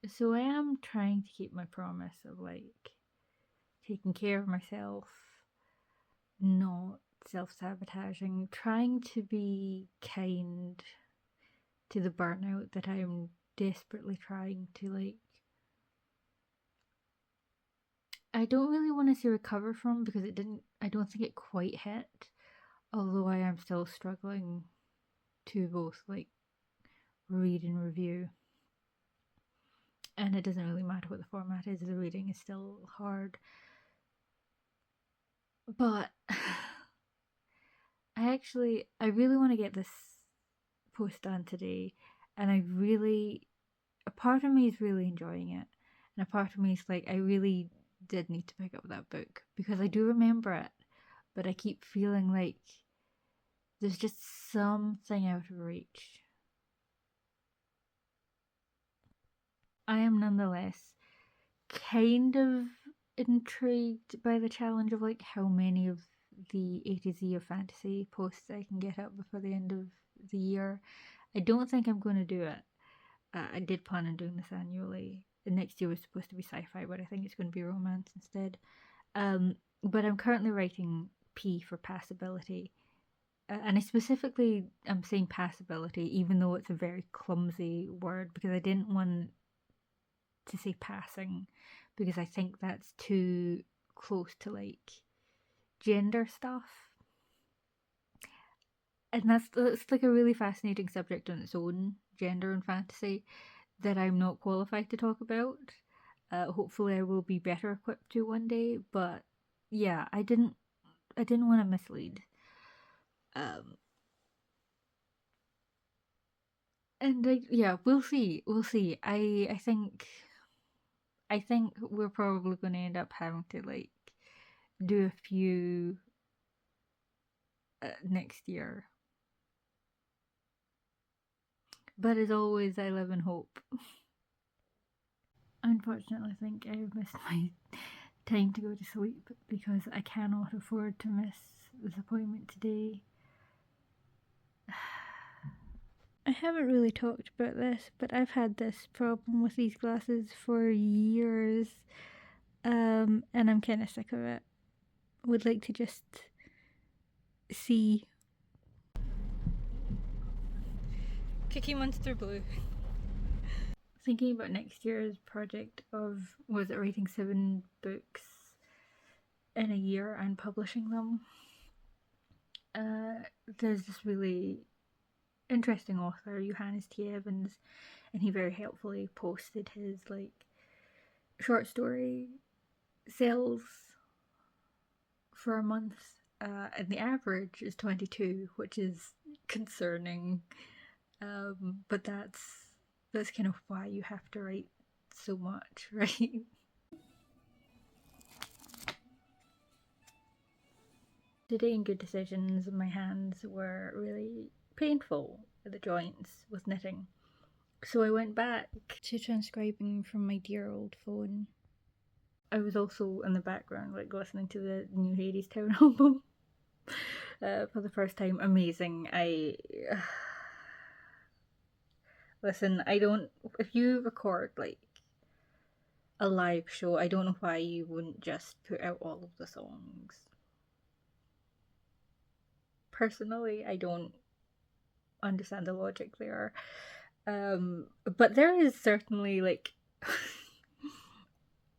So I am trying to keep my promise of like taking care of myself, not self-sabotaging, trying to be kind to the burnout that I'm desperately trying to like, I don't really want to say recover from, because I don't think it quite hit, although I am still struggling to both like read and review. And it doesn't really matter what the format is, the reading is still hard. But I really want to get this post done today, and a part of me is really enjoying it, and a part of me is like, I really did need to pick up that book because I do remember it, but I keep feeling like there's just something out of reach. I am nonetheless kind of intrigued by the challenge of like how many of the A to Z of fantasy posts I can get up before the end of the year. I don't think I'm going to do it. I did plan on doing this annually. The next year was supposed to be sci-fi, but I think it's going to be romance instead. But I'm currently writing P for passability. And I specifically am saying passability, even though it's a very clumsy word, because I didn't want to say passing, because I think that's too close to like gender stuff. And that's like a really fascinating subject on its own, gender and fantasy, that I'm not qualified to talk about. Hopefully I will be better equipped to one day, but yeah, I didn't want to mislead. And yeah, we'll see. I think we're probably going to end up having to like do a few next year. But as always, I live in hope. Unfortunately, I think I've missed my time to go to sleep because I cannot afford to miss this appointment today. I haven't really talked about this, but I've had this problem with these glasses for years, and I'm kind of sick of it. Would like to just see Cookie Monster Blue. Thinking about next year's project of, was it writing 7 books in a year and publishing them? There's this really interesting author, Johannes T. Evans, and he very helpfully posted his like short story sales for a month, and the average is 22, which is concerning. But that's kind of why you have to write so much, right? Today in Good Decisions, my hands were really painful at the joints with knitting. So I went back to transcribing from my dear old phone. I was also in the background like listening to the new Hades Town album for the first time. Amazing. Listen, if you record like a live show, I don't know why you wouldn't just put out all of the songs. Personally, I don't understand the logic there. But there is certainly like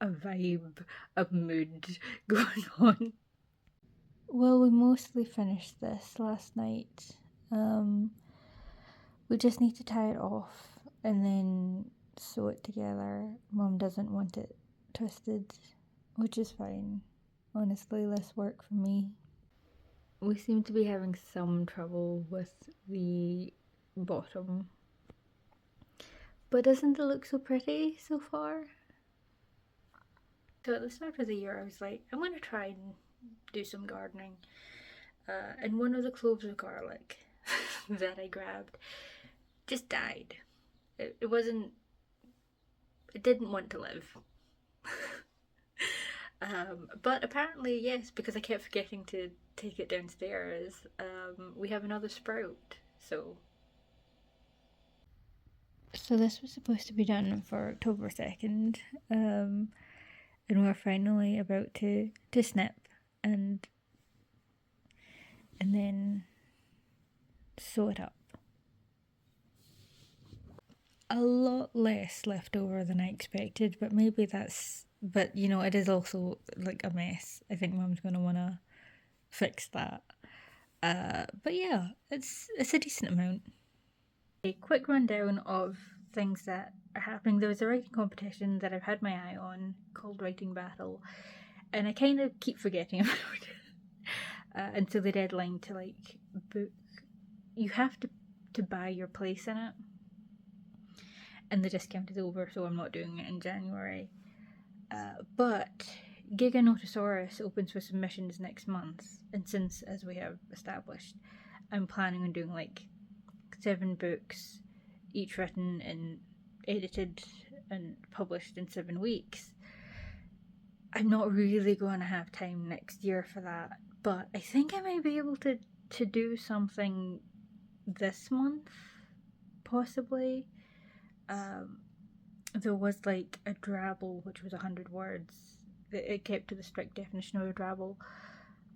a vibe, a mood going on. Well, we mostly finished this last night. We just need to tie it off and then sew it together. Mom doesn't want it twisted, which is fine. Honestly, less work for me. We seem to be having some trouble with the bottom. But doesn't it look so pretty so far? So at the start of the year, I was like, I'm going to try and do some gardening. And one of the cloves of garlic that I grabbed just died. It didn't want to live. But apparently, yes, because I kept forgetting to take it downstairs, we have another sprout, so So this was supposed to be done for October 2nd, and we're finally about to snip and then sew it up. A lot less left over than I expected, but maybe that's, but you know, it is also like a mess. I think Mum's gonna wanna fix that. But yeah, it's a decent amount. A quick rundown of things that are happening. There was a writing competition that I've had my eye on called Writing Battle, and I kind of keep forgetting about it. Until the deadline to like book, you have to buy your place in it, and the discount is over, so I'm not doing it in January. But Giganotosaurus opens for submissions next month, and since, as we have established, I'm planning on doing like 7 books, each written and edited and published in 7 weeks, I'm not really going to have time next year for that. But I think I might be able to do something this month, possibly. There was like a drabble, which was 100 words. It kept to the strict definition of a drabble,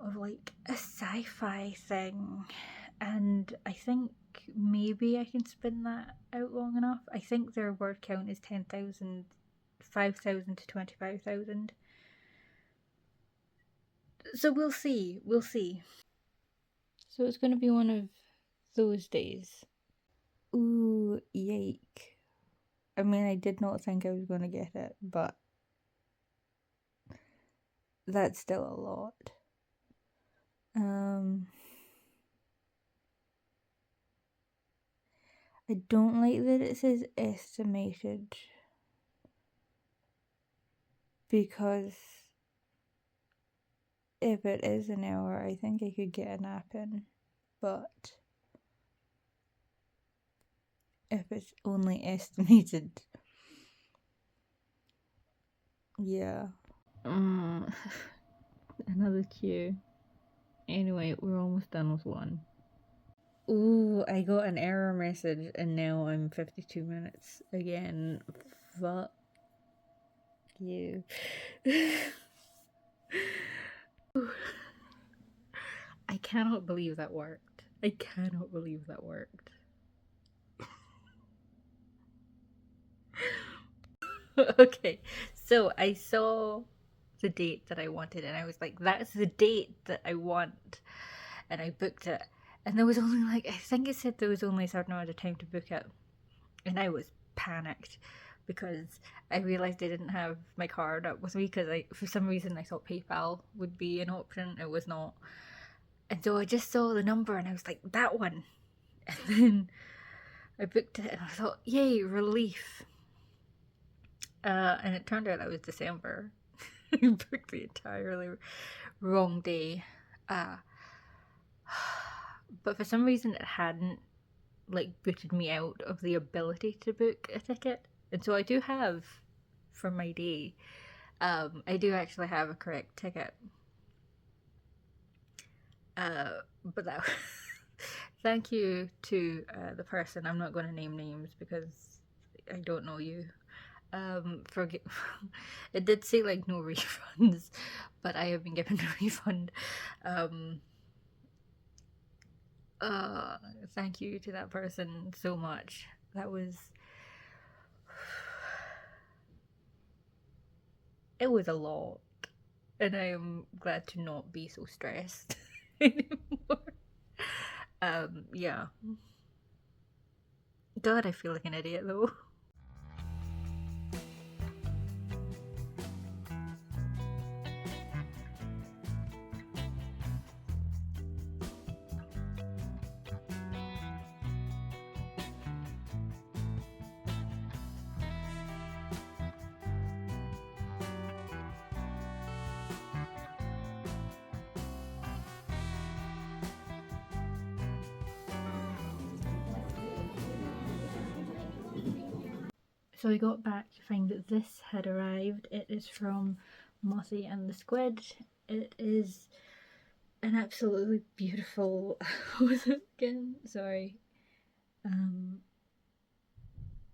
of like a sci-fi thing, and I think maybe I can spin that out long enough. I think their word count is 10,000, 5,000 to 25,000. So we'll see. So it's going to be one of those days. Ooh, yike. I mean, I did not think I was going to get it, but that's still a lot. I don't like that it says estimated, because if it is an hour, I think I could get a nap in, but if it's only estimated, yeah. Another queue. Anyway, we're almost done with one. Ooh, I got an error message and now I'm 52 minutes again. Fuck you. I cannot believe that worked. Okay, so I saw the date that I wanted and I was like, that's the date that I want. And I booked it. And there was only like, I think it said there was only a certain amount of time to book it. And I was panicked because I realised I didn't have my card up with me, because for some reason I thought PayPal would be an option. It was not. And so I just saw the number and I was like, that one. And then I booked it and I thought, yay, relief. And it turned out that was December. I booked the entirely wrong day. But for some reason it hadn't like booted me out of the ability to book a ticket. And so I do have, for my day, I do actually have a correct ticket. But that thank you to the person. I'm not going to name names because I don't know you. It did say like no refunds, but I have been given a refund. Thank you to that person so much. That was, it was a lot, and I am glad to not be so stressed anymore. Yeah. God, I feel like an idiot though. So I got back to find that this had arrived. It is from Mossy and the Squid. It is an absolutely beautiful. What was it again? Sorry.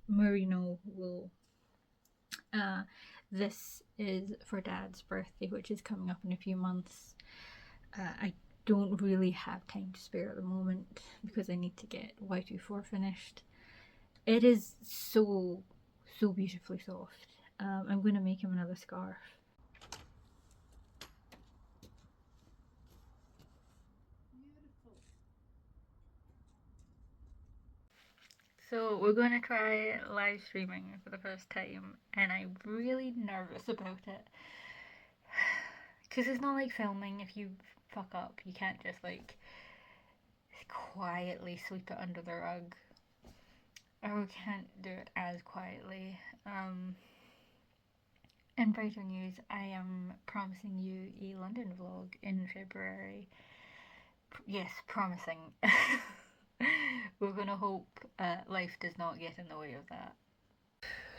merino wool. This is for Dad's birthday, which is coming up in a few months. I don't really have time to spare at the moment because I need to get Y24 finished. It is so beautifully soft. I'm going to make him another scarf. So we're going to try live streaming for the first time, and I'm really nervous about it. Because it's not like filming. If you fuck up, you can't just like quietly sweep it under the rug. Or we can't do it as quietly. In brighter news, I am promising you a London vlog in February. Yes, promising. We're gonna hope life does not get in the way of that.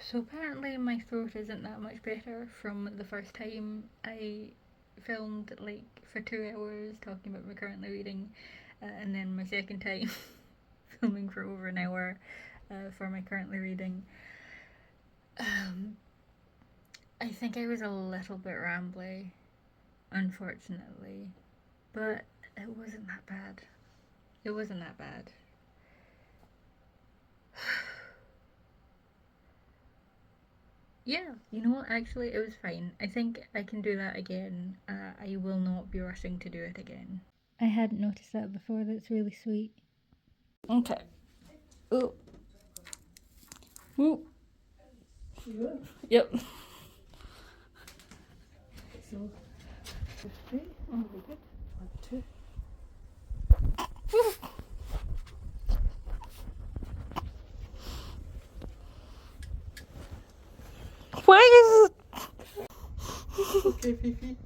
So apparently my throat isn't that much better from the first time I filmed like for 2 hours talking about my currently reading, and then my second time filming for over an hour for my currently reading. I think I was a little bit rambly, unfortunately, but it wasn't that bad. It wasn't that bad. Yeah, you know what? Actually, it was fine. I think I can do that again. I will not be rushing to do it again. I hadn't noticed that before. That's really sweet. Okay. Oh. Woo. Yep. So, 50. Oh, good. 1, 2. Why is it? Okay, Fifi.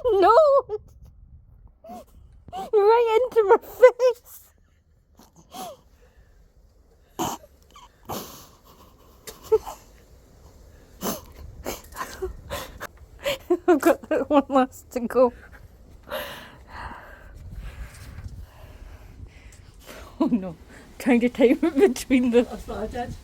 No! Right into my face! I've got that one last to go. Oh no. Trying to time it between the. That's what I did.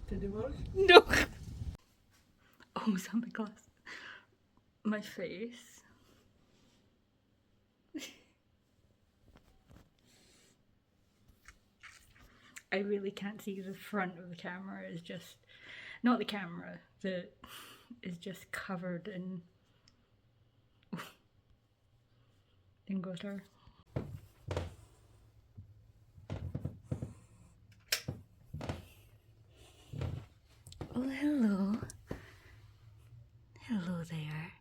Did it work? No! Oh, was that my glass? My face. I really can't see the front of the camera. Is just not the camera. The is just covered in glitter. Oh, hello. Hello there.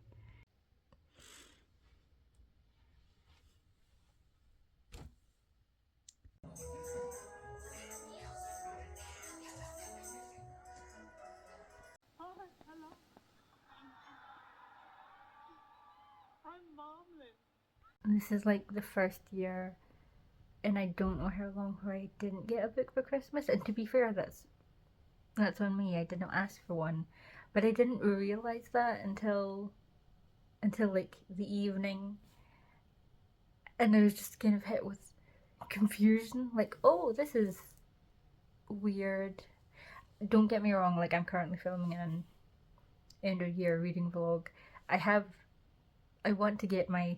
Hi, hello. I'm marmalade. This is like the first year, and I don't know how long where I didn't get a book for Christmas. And to be fair, that's on me. I did not ask for one, but I didn't realize that until like the evening, and I was just kind of hit with confusion. Like, oh, this is weird. Don't get me wrong. Like, I'm currently filming an end of year reading vlog. I want to get my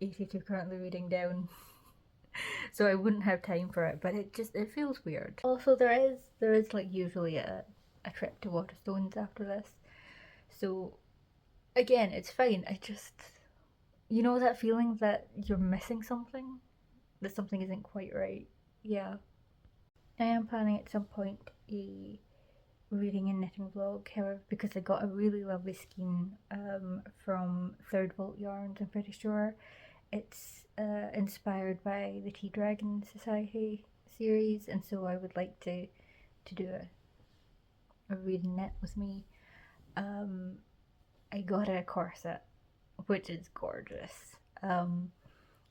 82 currently reading down. So I wouldn't have time for it, but it feels weird. Also, there is like usually a trip to Waterstones after this, so again, it's fine. I just, you know, that feeling that you're missing something, that something isn't quite right. Yeah, I am planning at some point a reading and knitting vlog, however, because I got a really lovely skein from Third Vault Yarns. I'm pretty sure it's inspired by the Tea Dragon Society series, and so I would like to do a read and knit with me. I got a corset, which is gorgeous.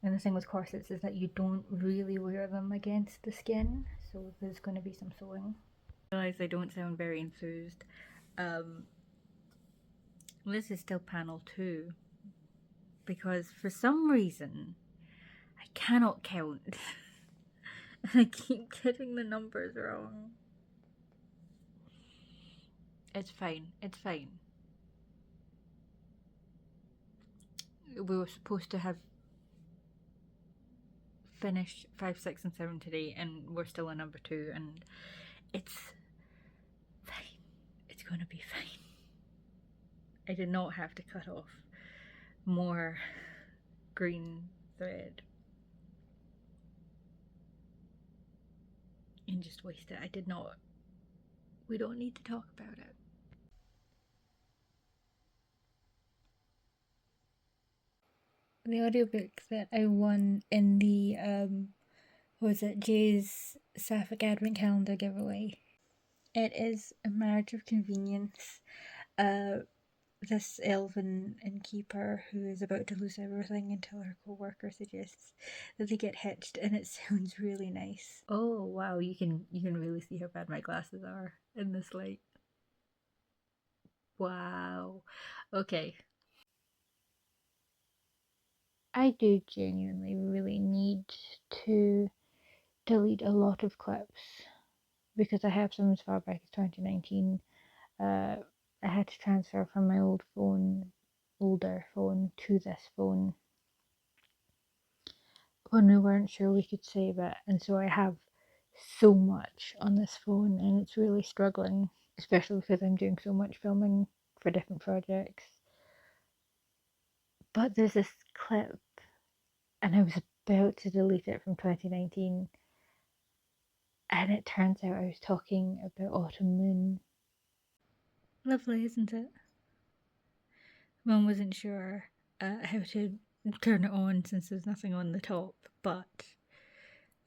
And the thing with corsets is that you don't really wear them against the skin, so there's going to be some sewing. I realise I don't sound very enthused. This is still panel 2, because for some reason I cannot count. And I keep getting the numbers wrong. It's fine, it's fine. We were supposed to have finished 5, 6, and 7 today, and we're still on number 2, and it's fine. It's gonna be fine. I did not have to cut off more green thread and just waste it. I did not. We don't need to talk about it. The audiobook that I won in the was it Jay's Sapphic Advent Calendar giveaway. It is A Marriage of Convenience. This elven innkeeper who is about to lose everything until her co-worker suggests that they get hitched, and it sounds really nice. Oh wow, you can really see how bad my glasses are in this light. Wow. Okay. I do genuinely really need to delete a lot of clips because I have some as far back as 2019. I had to transfer from my older phone to this phone when we weren't sure we could save it, and so I have so much on this phone, and it's really struggling, especially because I'm doing so much filming for different projects. But there's this clip, and I was about to delete it from 2019, and it turns out I was talking about Autumn Moon. Lovely, isn't it? Mum wasn't sure how to turn it on since there's nothing on the top, but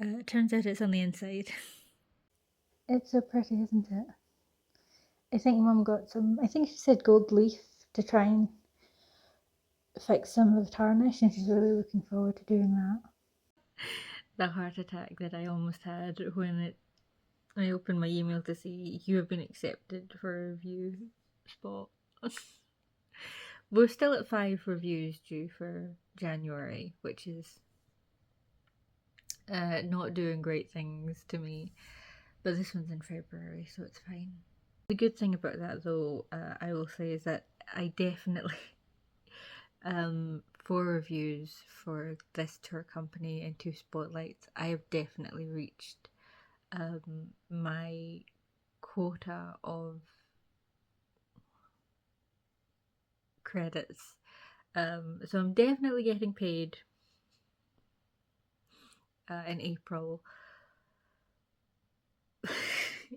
it turns out it's on the inside. It's so pretty, isn't it? I think Mum got some, I think she said gold leaf to try and fix some of the tarnish, and she's really looking forward to doing that. The heart attack that I almost had when I opened my email to see you have been accepted for a review spot. We're still at 5 reviews due for January, which is not doing great things to me, but this one's in February, so it's fine. The good thing about that, though, I will say, is that I definitely 4 reviews for this tour company and 2 spotlights. I have definitely reached my quota of credits, so I'm definitely getting paid in April.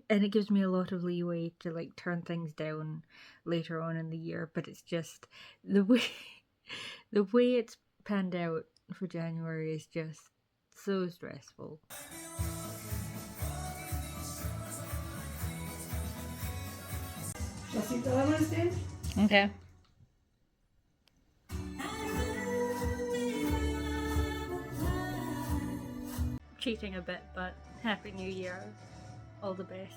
And it gives me a lot of leeway to like turn things down later on in the year, but it's just the way it's panned out for January is just so stressful. Shall I see the other ones then? Okay. Cheating a bit, but Happy New Year. All the best.